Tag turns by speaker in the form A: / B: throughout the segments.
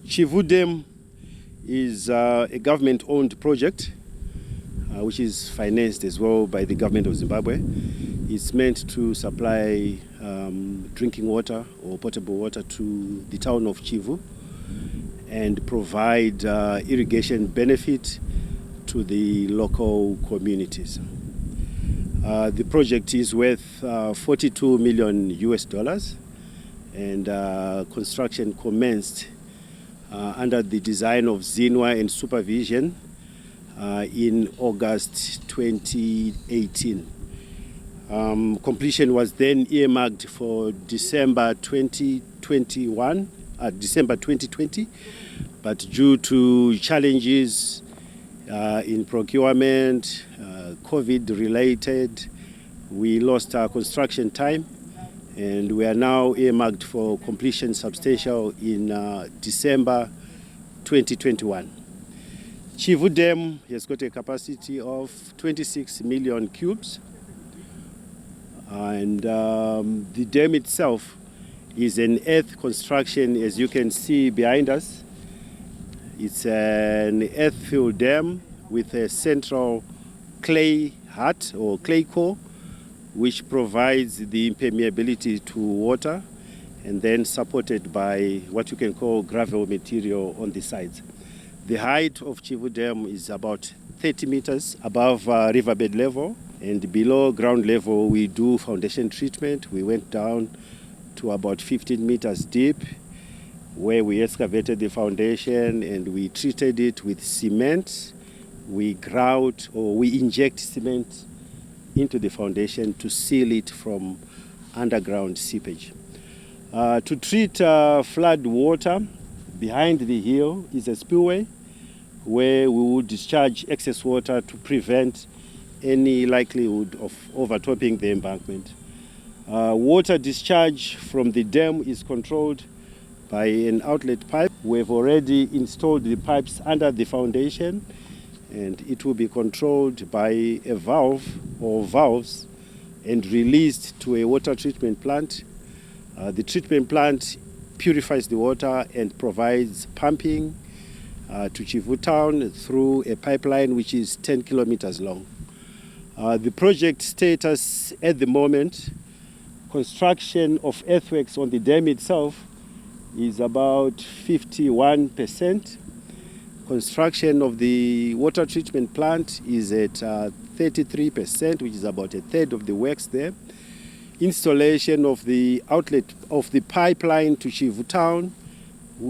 A: Chivhu Dam is a government-owned project which is financed as well by the government of Zimbabwe. It's meant to supply drinking water or potable water to the town of Chivhu and provide irrigation benefit to the local communities. The project is worth $42 million US, and construction commenced under the design of Zinwa and supervision in August 2018. Completion was then earmarked for December 2020, but due to challenges in procurement, COVID-related, we lost our construction time, and we are now earmarked for completion substantial in December 2021. Chivhu Dam has got a capacity of 26 million cubes, and the dam itself is an earth construction, as you can see behind us. It's an earth-filled dam with a central clay hut or clay core, which provides the impermeability to water, and then supported by what you can call gravel material on the sides. The height of Chivhu Dam is about 30 meters above riverbed level, and below ground level we do foundation treatment. We went down to about 15 meters deep, where we excavated the foundation and we treated it with cement. We grout or we inject cement into the foundation to seal it from underground seepage. To treat flood water, behind the hill is a spillway where we would discharge excess water to prevent any likelihood of overtopping the embankment. Water discharge from the dam is controlled by an outlet pipe. We've already installed the pipes under the foundation, and it will be controlled by a valve or valves and released to a water treatment plant. The treatment plant purifies the water and provides pumping to Chivhu town through a pipeline which is 10 kilometers long. The project status at the moment, construction of earthworks on the dam itself is about 51%. Construction of the water treatment plant is at 33%, which is about a third of the works there. Installation of the outlet of the pipeline to Chivhu town,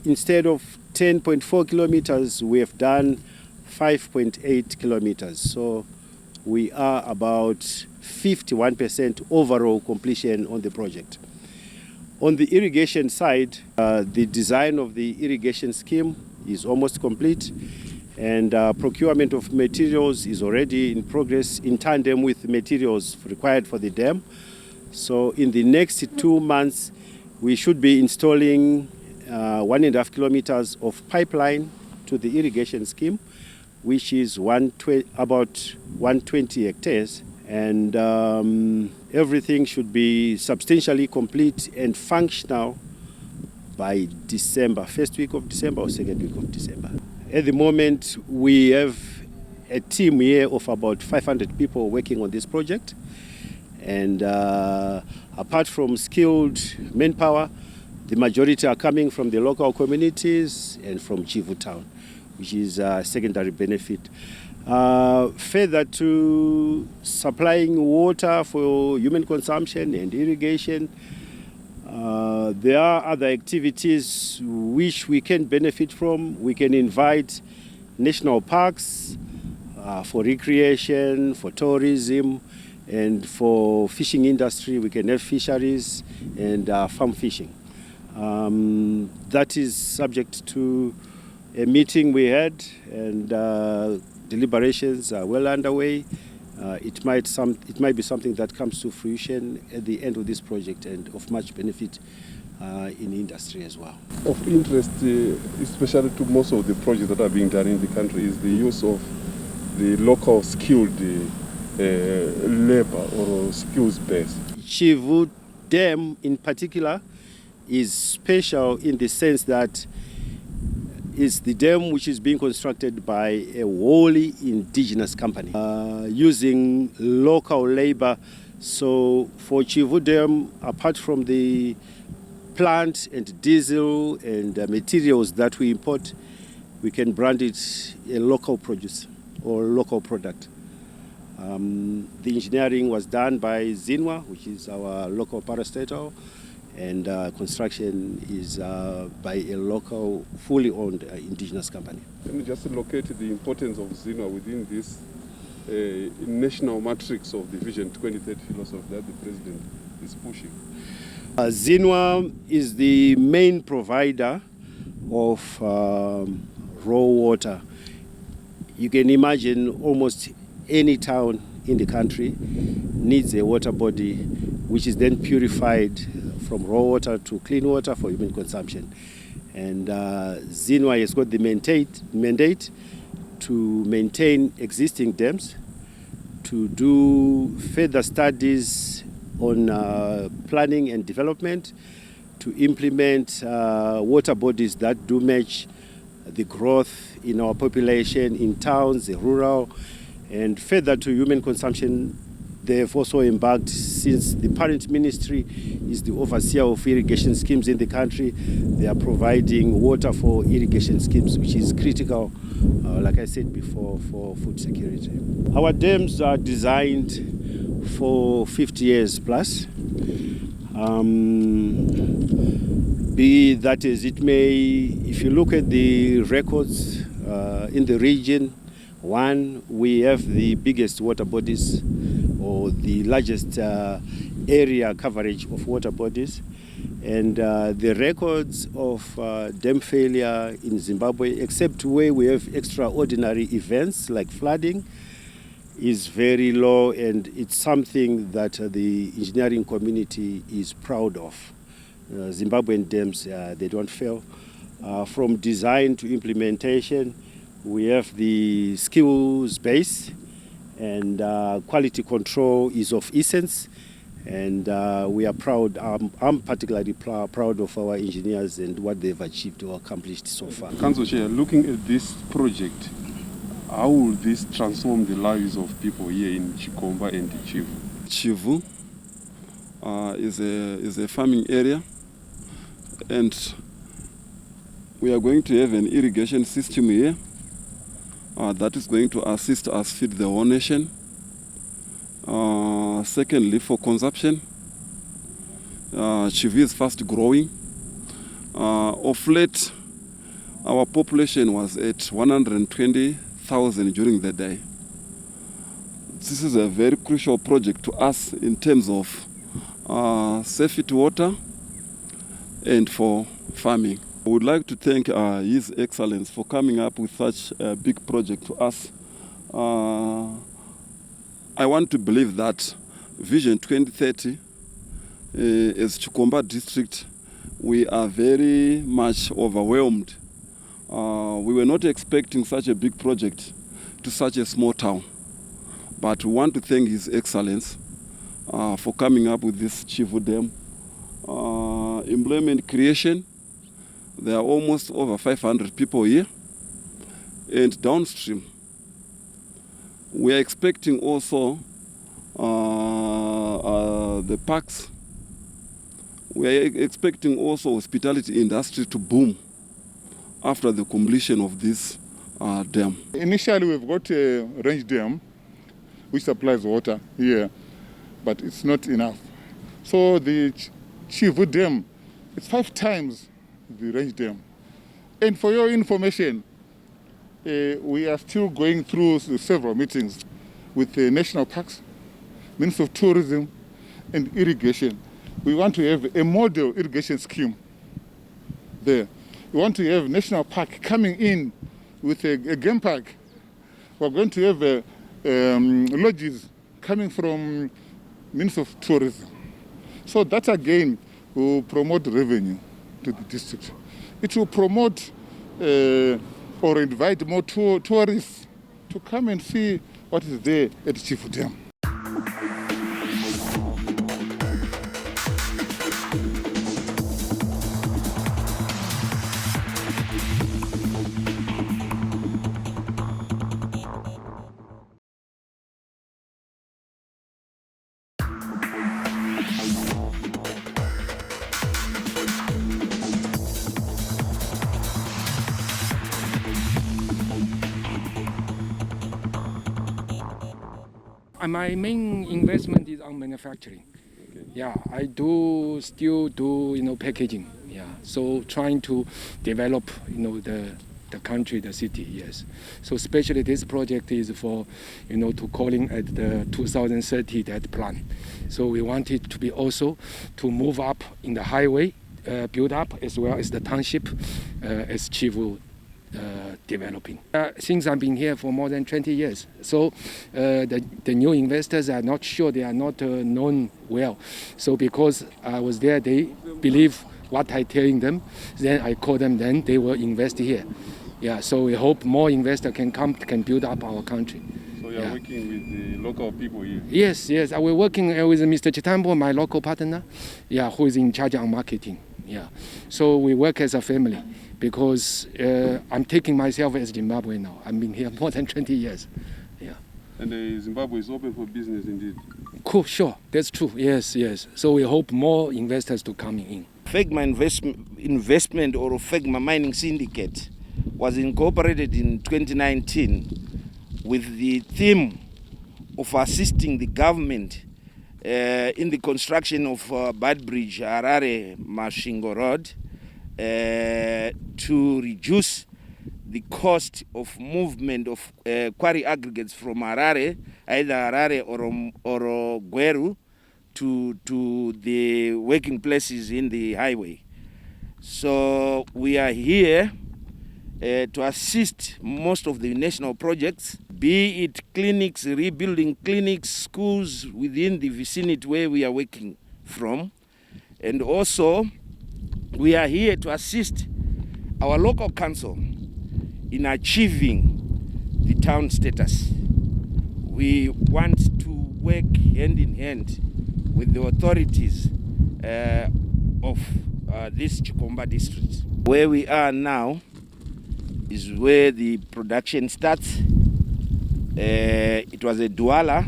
A: instead of 10.4 kilometers, we have done 5.8 kilometers. So we are about 51% overall completion on the project. On the irrigation side, the design of the irrigation scheme is almost complete, and procurement of materials is already in progress in tandem with materials required for the dam. So in the next 2 months, we should be installing 1.5 kilometers of pipeline to the irrigation scheme, which is about 120 hectares. And everything should be substantially complete and functional by December, first week of December or second week of December. At the moment, we have a team here of about 500 people working on this project. And apart from skilled manpower, the majority are coming from the local communities and from Chivhu town, which is a secondary benefit. Further to supplying water for human consumption and irrigation, there are other activities which we can benefit from. We can invite national parks for recreation, for tourism, and for fishing industry. We can have fisheries and farm fishing. That is subject to a meeting we had, and deliberations are well underway. It might be something that comes to fruition at the end of this project and of much benefit in industry as well.
B: Of interest, especially to most of the projects that are being done in the country, is the use of the local skilled labor or skills base.
A: Chivhu Dam in particular is special in the sense that it's the dam which is being constructed by a wholly indigenous company using local labor. So for Chivhu Dam, apart from the plant and diesel and materials that we import, we can brand it a local produce or local product. The engineering was done by Zinwa, which is our local parastatal, and construction is by a local, fully owned indigenous company.
B: Let me just locate the importance of Zinwa within this national matrix of the Vision 2030 philosophy that the President is pushing.
A: Zinwa is the main provider of raw water. You can imagine almost any town in the country needs a water body which is then purified from raw water to clean water for human consumption. And Zinwa has got the mandate to maintain existing dams, to do further studies on planning and development, to implement water bodies that do match the growth in our population in towns, the rural, and further to human consumption. They've also embarked, since the parent ministry is the overseer of irrigation schemes in the country, they are providing water for irrigation schemes, which is critical, like I said before, for food security. Our dams are designed for 50 years plus. Be that as it may, if you look at the records in the region, one, we have the biggest water bodies or the largest area coverage of water bodies. And the records of dam failure in Zimbabwe, except where we have extraordinary events like flooding, is very low, and it's something that the engineering community is proud of. Zimbabwean dams, they don't fail. From design to implementation, we have the skills base, and quality control is of essence, and we are proud. I'm particularly proud of our engineers and what they've achieved or accomplished so far.
B: Council Chair, looking at this project, how will this transform the lives of people here in Chikomba and Chivhu?
C: Chivhu is a farming area, and we are going to have an irrigation system here that is going to assist us feed the whole nation. Secondly, for consumption, Chivhu is fast growing. Of late, our population was at 120,000 during the day. This is a very crucial project to us in terms of safety water and for farming. I would like to thank His Excellency for coming up with such a big project to us. I want to believe that Vision 2030, as Chikomba district, we are very much overwhelmed. We were not expecting such a big project to such a small town. But we want to thank His Excellency for coming up with this Chivhu Dam. Employment creation, there are almost over 500 people here. And downstream, we are expecting also the parks. We are expecting also hospitality industry to boom after the completion of this dam.
D: Initially, we've got a range dam which supplies water here, but it's not enough. So the Chivhu Dam, it's 5 times the range dam. And for your information, we are still going through several meetings with the national parks, Ministry of Tourism, and irrigation. We want to have a model irrigation scheme there. We want to have national park coming in with a game park. We're going to have lodges coming from Ministry of Tourism. So that again will promote revenue to the district. It will promote or invite more tourists to come and see what is there at Chivhu Dam.
E: My main investment is on manufacturing.
B: Okay.
E: Yeah, I still do packaging. Yeah, so trying to develop the country, the city. Yes, so especially this project is for to calling at the 2030 that plan. So we want it to be also to move up in the highway build up as well as the township as Chivhu developing. Since I've been here for more than 20 years, so the new investors are not sure, they are not known well. So because I was there, they believe what I telling them, then I call them, then they will invest here. Yeah, so we hope more investors can come, can build up our country.
B: So you're working with the local people here?
E: Yes, we're working with Mr. Chitambo, my local partner, who is in charge of marketing. Yeah, so we work as a family. Because I'm taking myself as Zimbabwe now. I've been here more than 20 years. Yeah.
B: And Zimbabwe is open for business indeed?
E: Cool, sure, that's true, yes. So we hope more investors to come in.
F: Fegma Investment or Fegma Mining Syndicate was incorporated in 2019 with the theme of assisting the government in the construction of Beitbridge-Masvingo Road, to reduce the cost of movement of quarry aggregates from Harare, either Harare or Quarry, to the working places in the highway. So we are here to assist most of the national projects, be it clinics, rebuilding clinics, schools within the vicinity where we are working from, and also we are here to assist our local council in achieving the town status. We want to work hand in hand with the authorities of this Chikomba district. Where we are now is where the production starts. It was a Douala.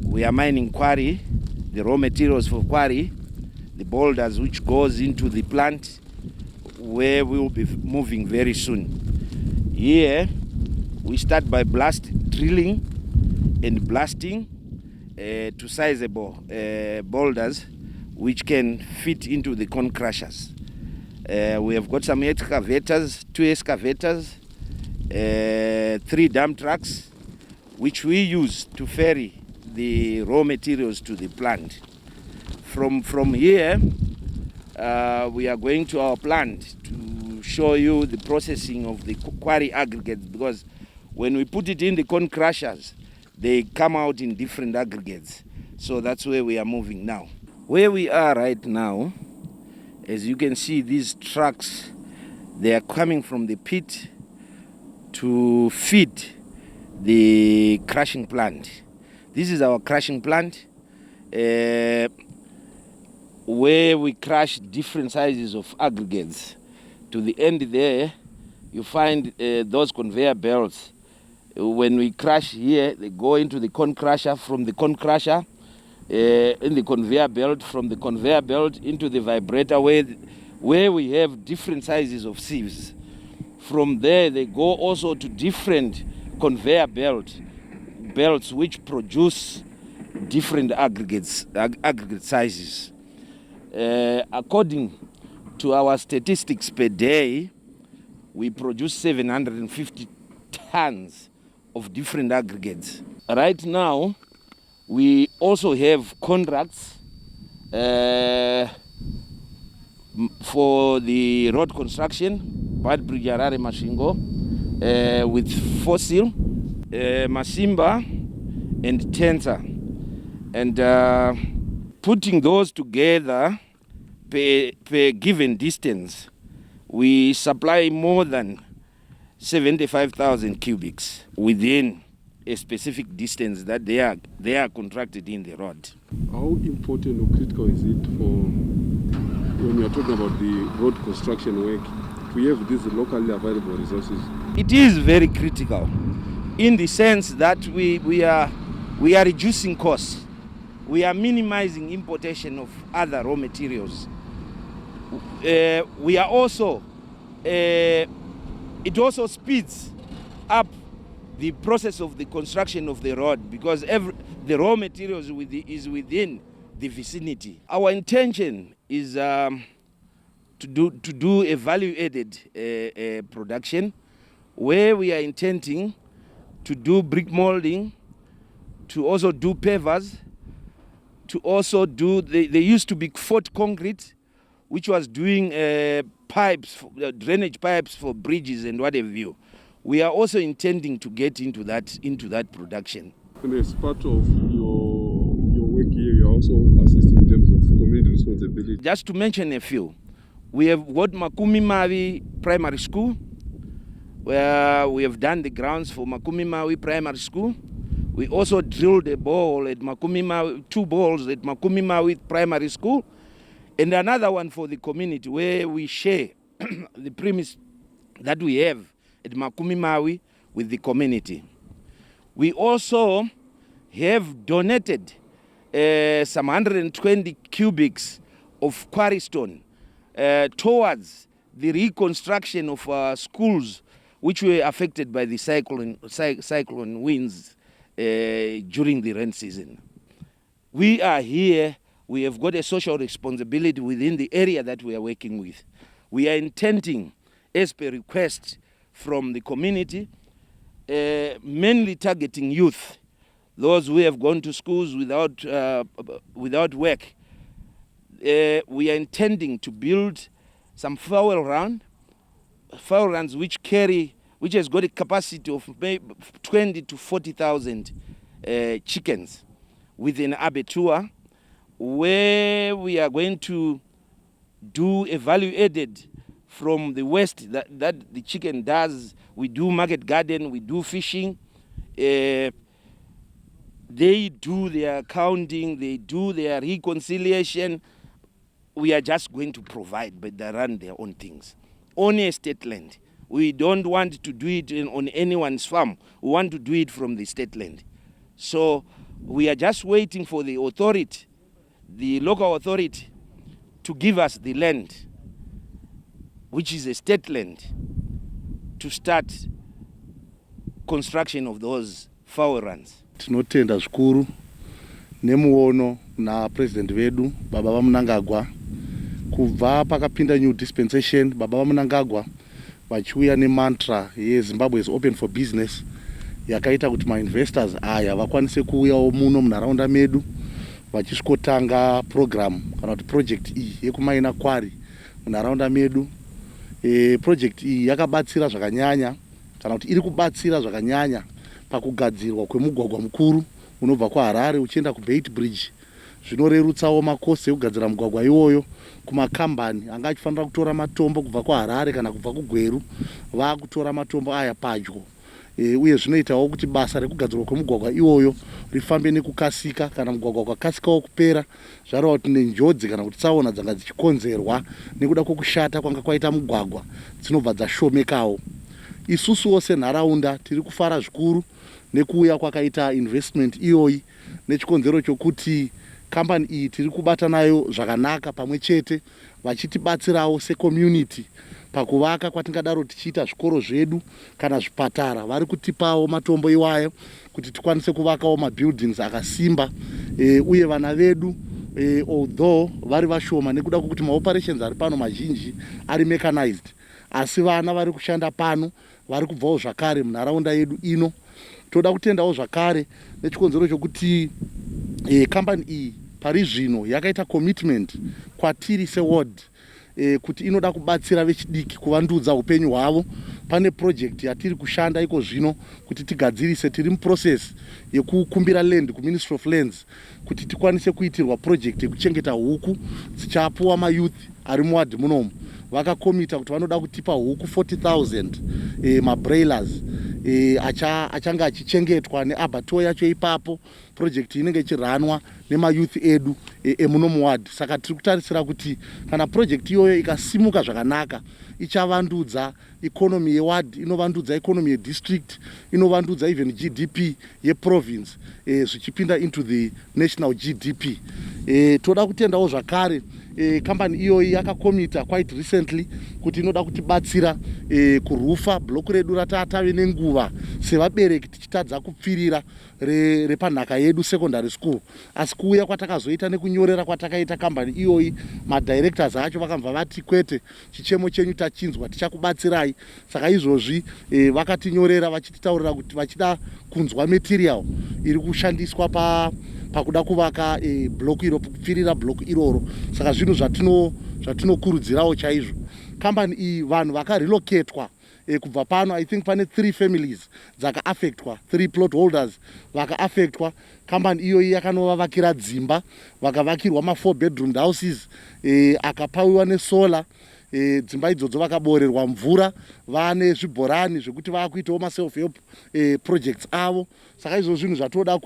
F: We are mining Quarry, the raw materials for Quarry, the boulders which goes into the plant where we will be moving very soon. Here we start by drilling and blasting to sizable boulders which can fit into the cone crushers. We have got some excavators, 2 excavators, 3 dump trucks which we use to ferry the raw materials to the plant. From here, we are going to our plant to show you the processing of the quarry aggregates, because when we put it in the cone crushers, they come out in different aggregates. So that's where we are moving now. Where we are right now, as you can see, these trucks, they are coming from the pit to feed the crushing plant. This is our crushing plant, where we crush different sizes of aggregates. To the end there, you find those conveyor belts. When we crush here, they go into the cone crusher, from the cone crusher, in the conveyor belt, from the conveyor belt into the vibrator where we have different sizes of sieves. From there, they go also to different conveyor belts which produce different aggregate sizes. According to our statistics per day, we produce 750 tons of different aggregates. Right now, we also have contracts for the road construction, Beitbridge-Masvingo, with Fossil, Masimba, and Tensa. And putting those together per given distance, we supply more than 75,000 cubics within a specific distance that they are contracted in the road.
B: How important or critical is it for, when you are talking about the road construction work, to have these locally available resources?
F: It is very critical in the sense that we are reducing costs. We are minimizing importation of other raw materials. We are also, it also speeds up the process of the construction of the road because the raw materials is within the vicinity. Our intention is to do a value-added production where we are intending to do brick molding, to also do pavers, to also do, they used to be fort concrete, which was doing pipes, drainage pipes for bridges and what have you. We are also intending to get into that production.
B: And as part of your work here, you are also assisting in terms of community responsibility.
F: Just to mention a few, we have got Makumi Mawi Primary School, where we have done the grounds for Makumi Mawi Primary School. We also drilled a ball at Makumi Mawi, 2 balls at Makumi Mawi Primary School, and another one for the community where we share the premise that we have at Makumi Mawi with the community. We also have donated some 120 cubics of quarry stone towards the reconstruction of schools which were affected by the cyclone winds during the rain season. We are here, we have got a social responsibility within the area that we are working with. We are intending, as per request from the community, mainly targeting youth, those who have gone to schools without work. We are intending to build some fowl runs which has got a capacity of maybe 20 to 40,000 chickens with an abattoir, where we are going to do a value added from the waste that the chicken does. We do market garden, we do fishing. They do their accounting, they do their reconciliation. We are just going to provide, but they run their own things. On a state land. We don't want to do it on anyone's farm. We want to do it from the state land. So we are just waiting for the authority, the local authority, to give us the land, which is a state land, to start construction of those fowl runs.
G: Tinotenda zvikuru nemuono na president vedu Baba Vamunangagwa kubva pakapinda new dispensation. Baba Vamunangagwa vachiuya nemantra yeZimbabwe is open for business, yakaita kuti mainvestors aya vakwanise kuuyawo muno munharaunda medu vachisvikotanga program kana kuti project iyi yekumaina Quarry munharaunda medu. Project iyi yakabatsira zvakanyanya kana kuti iri kubatsira zvakanyanya pakugadzirwa kwemugwagwa mukuru unobva kuHarare uchienda kuBeitbridge. Zvinorerutsawo makosi ekugadzira mugwagwa iwoyo kumakambani anga achifanira kutora matombo kubva kuHarare kana kubva kuGweru, vakutora matombo aya padyo. Uye zvinoitawo kuti basa rekugadzirwa kwemugwagwa iwoyo rifambe nekukasika. Kana mugwagwa ukakasikawo kupera, zvareva kuti nenjodzi kana kuti tsaona dzanga dzichikonzerwa nekuda kwokushata kwanga kwaita mugwagwa dzinobva dzashomekawo. Isusuwo senharaunda tiri kufara zvikuru nekuuya kwakaita investment iyoyi, nechikonzero chokuti kambani iyi tiri kubata nayo zvakanaka pamwe chete, vachitibatsirawo secommunity pakuvaka kwatingadaro tichiita zvikoro zvedu kana zvipatara. Vari kutipawo matombo iwayo kuti tikwanise kuvakawo mabuildings akasimba. Uye vana vedu although vari vashoma nekuda kwokuti maoperations ari pano mazhinji ari mechanized, asi vana vari kushanda pano vari kubvawo zvakare munharaunda yedu ino. Toda kutendawo zvakare nechikonzero chokuti kambani iyi pari zvino yakaita commitment kwatiri seward kuti inoda kubatsira vechidiki kuvandudza upenyu hwavo. Pane project yatiri kushanda iko zvino kuti tigadzirise, tiri muprocess yekukumbira land kuMinistry of Lands kuti tikwanise kuitirwa project yekuchengeta huku dzichapuwa mayouth ari muwadhi munomu. Vakakomita kuti vanoda kutipa huku 40,000 mabroilers achanga achichengetwa neabattoir yacho ipapo. Project inenge ichiranwa nemayouth edu emunomu ward. Saka tiri kutarisira kuti kana project iyoyo ikasimuka zvakanaka ichavandudza economy yeward, inovandudza economy yedistrict, inovandudza even GDP yeprovince zvichipinda into the national GDP. Toda kutendawo zvakare company iyoyi yakakomita quite recently kuti inoda kutibatsira kurufa block redu ratave nenguva sevabereki tichitadza kupfirira repanhaka yedu secondary school. Asi kuuya kwatakazoita nekunyorera kwatakaita company iyoyi, madirectors acho vakamva vati kwete, chichemo chenyu tachinzwa, tichakubatsirai. Saka izvozvi vakatinyorera vachititaurira kuti vachida kunzwa material iri kushandiswa pakuda kuvaka block iro, kupfirira block iroro. Saka zvinhu zvatinokurudzirawo chaizvo. Company iyi vanhu vakarelocatwa kubva pano, I think pane 3 families dzakaaffectwa, 3 plot holders vakaaffectwa. Company iyoyi yakanovavakira dzimba, vakavakirwa ma4 bedroom houses akapawiwa nesolar. Dzimba idzodzo vakaborerwa mvura, vane zvibhorani zvekuti vakuitawo maself help projects avo. Saka izvo zvinhu zvatoda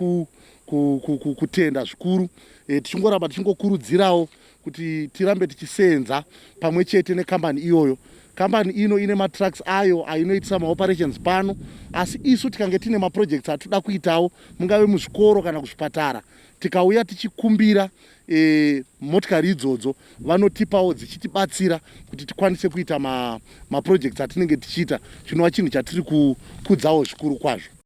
G: kutenda zvikuru. Tichingoramba tichingokurudzirawo kuti tirambe tichisenza pamwe chete nekambani iyoyo. Kambani ino ine matrucks ayo ainoitisa maoperations pano, asi isu tikange tine maprojects atoda kuitawo, mungave muzvikoro kana kuzvipatara, tikauya tichikumbira motikari idzodzo vanotipawo dzichitibatsira kuti tikwanise kuita maprojects atinenge tichiita, chinova chinhu chatiri kukudzawo zvikuru kwazvo.